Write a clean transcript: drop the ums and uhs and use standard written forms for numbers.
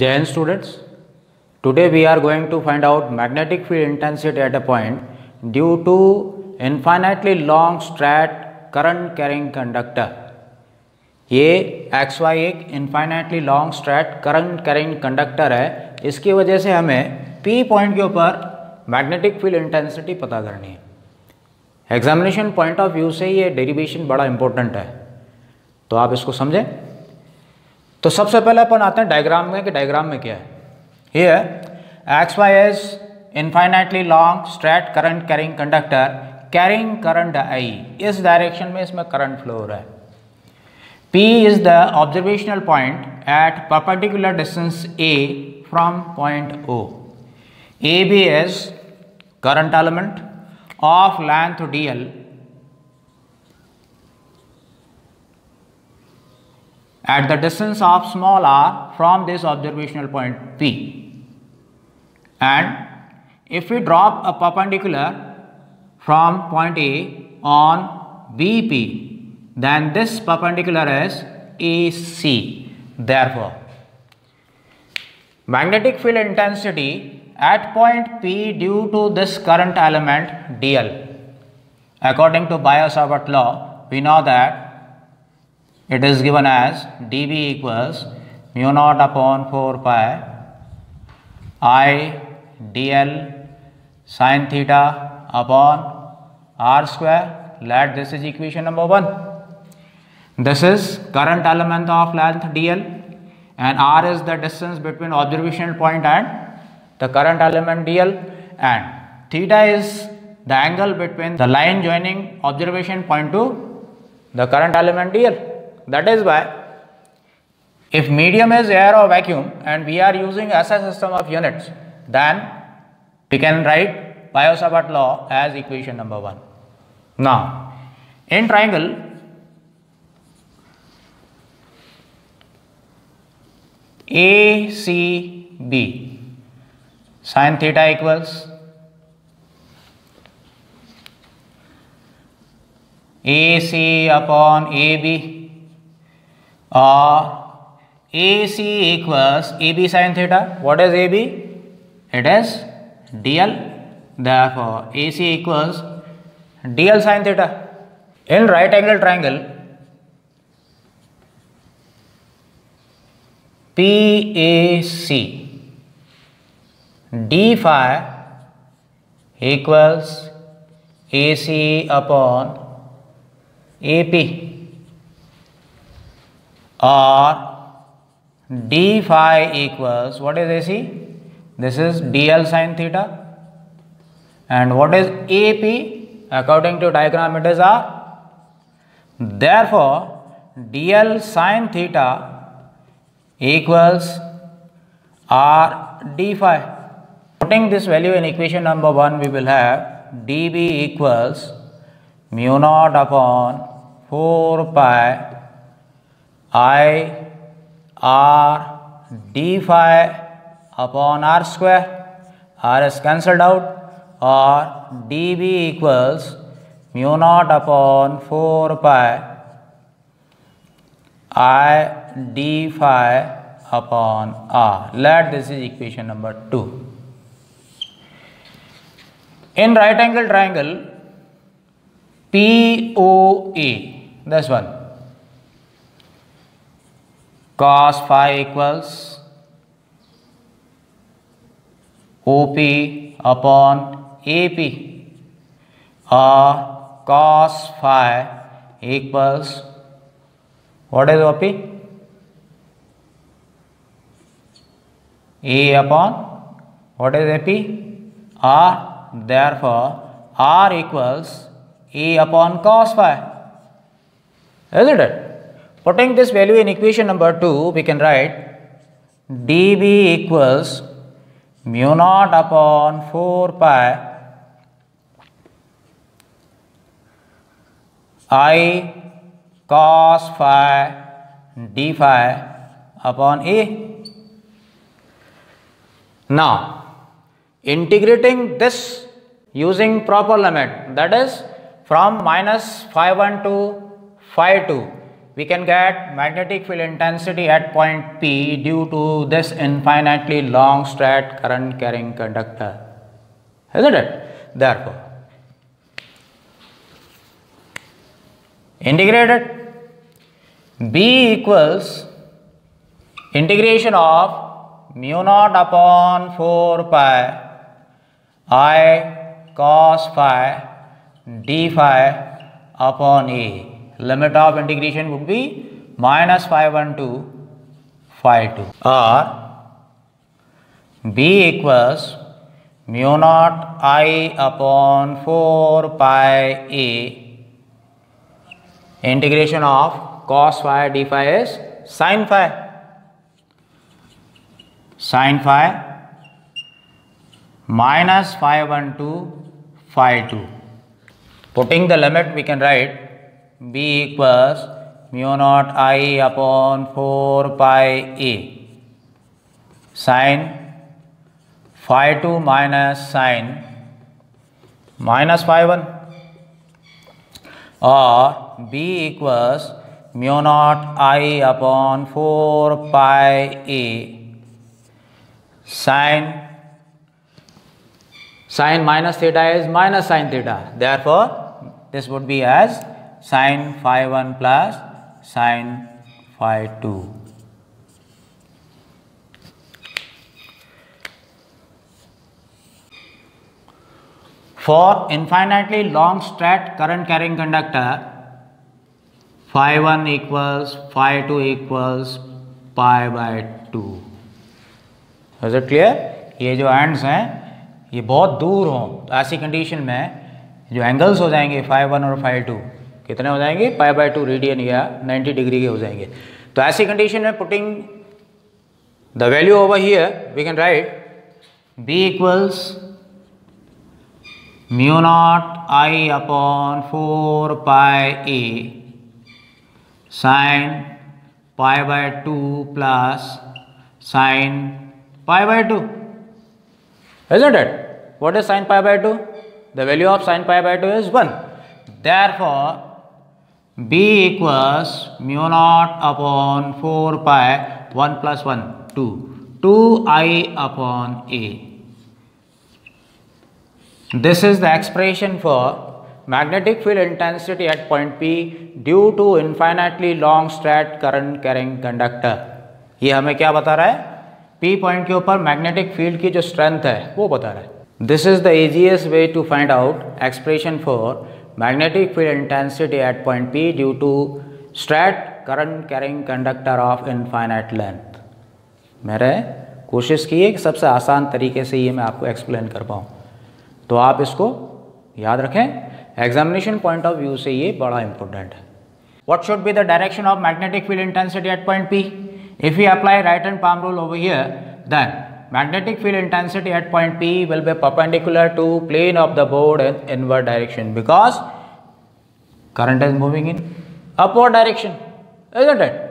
Jai Hind students, today we are going to find out magnetic field intensity at a point due to infinitely long straight current carrying conductor. ये XY एक infinitely long straight current carrying conductor है, इसकी वजह से हमें P point के ऊपर magnetic field intensity पता करनी है। एग्जामिनेशन पॉइंट ऑफ व्यू से ये डेरिवेशन बड़ा इंपॉर्टेंट है, तो आप इसको समझें। तो सबसे पहले अपन आते हैं डायग्राम में कि डायग्राम में क्या है। Here XY is infinitely long straight current carrying conductor carrying current I, इस डायरेक्शन में इसमें करंट फ्लो हो रहा है। P is the observational point at perpendicular distance A from point O. AB is current element of length dl at the distance of small r from this observational point P. And if we drop a perpendicular from point A on BP, then this perpendicular is AC. Therefore, magnetic field intensity at point P due to this current element dl, according to Biot-Savart law, we know that it is given as dB equals mu naught upon 4 pi I dl sin theta upon r square. Let this is equation number 1. This is current element of length dl and r is the distance between observational point and the current element dl, and theta is the angle between the line joining observation point to the current element dl. That is why if medium is air or vacuum and we are using SI system of units, then we can write Biot-Savart law as equation number 1. Now in triangle, ACB, sin theta equals AC upon AB, or AC equals AB sin theta. What is AB? It is dl. Therefore, AC equals dl sin theta. In right angle triangle, PAC, d phi equals AC upon AP, or d phi equals, what is AC? This is dl sin theta, and what is AP? According to diagram it is R. Therefore, dl sin theta equals r d phi. Putting this value in equation number 1, we will have dB equals mu naught upon 4 pi I r d phi upon r square. R is cancelled out, or dB equals mu naught upon 4 pi I d phi upon r. Let this is equation number 2. In right angle triangle POA, this one, cos phi equals OP upon AP, or cos phi equals, what is OP? A upon, what is AP? R. Therefore, R equals A upon cos phi. Isn't it? Putting this value in equation number 2, we can write dB equals mu naught upon 4 pi I cos phi d phi upon A. Now, integrating this using proper limit, that is from minus phi 1 to phi 2, we can get magnetic field intensity at point P due to this infinitely long straight current carrying conductor, isn't it? Therefore, integrated B equals integration of mu naught upon 4 pi I cos phi d phi upon A. Limit of integration would be minus phi 1 to phi 2, or B equals mu naught I upon 4 pi A. Integration of cos phi d phi is sin phi. Sin phi minus phi 1 to phi 2. Putting the limit, we can write B equals mu naught I upon 4 pi A sin phi 2 minus sin minus phi 1, or B equals mu naught I upon 4 pi A sin minus theta is minus sin theta. Therefore, this would be as sin phi 1 plus sin phi 2. For infinitely long straight current carrying conductor, phi 1 equals phi 2 equals pi by 2. Is it clear? ये जो ends हैं ये बहुत दूर हों तो ऐसी condition में जो एंगल्स हो जाएंगे phi 1 और phi 2 कितने हो जाएंगे? पाई बाय 2 रेडियन या 90 डिग्री के हो जाएंगे. तो ऐसी कंडीशन में putting the value over here we can write B equals mu naught I upon 4 pi A sine pi by 2 plus sine pi by 2, isn't it? What is sin pi by 2? The value of sin pi by 2 is 1. Therefore, B equals mu naught upon 4 pi 1 plus 1 2 I upon A. This is the expression for magnetic field intensity at point P due to infinitely long straight current carrying conductor. ये हमें क्या बता रहा है? P point के ऊपर magnetic field की जो स्ट्रेंथ है वो बता रहा है. This is the easiest way to find out expression for magnetic field intensity at point P due to straight current carrying conductor of infinite length. मैंने कोशिश की है कि सबसे आसान तरीके से ये मैं आपको एक्सप्लेन कर पाऊँ, तो आप इसको याद रखें. एग्जामिनेशन पॉइंट ऑफ व्यू से ये बड़ा इंपॉर्टेंट है. What should be the direction of magnetic field intensity at point P? If we apply right hand palm rule over here, then magnetic field intensity at point P will be perpendicular to plane of the board in inward direction because current is moving in upward direction, isn't it?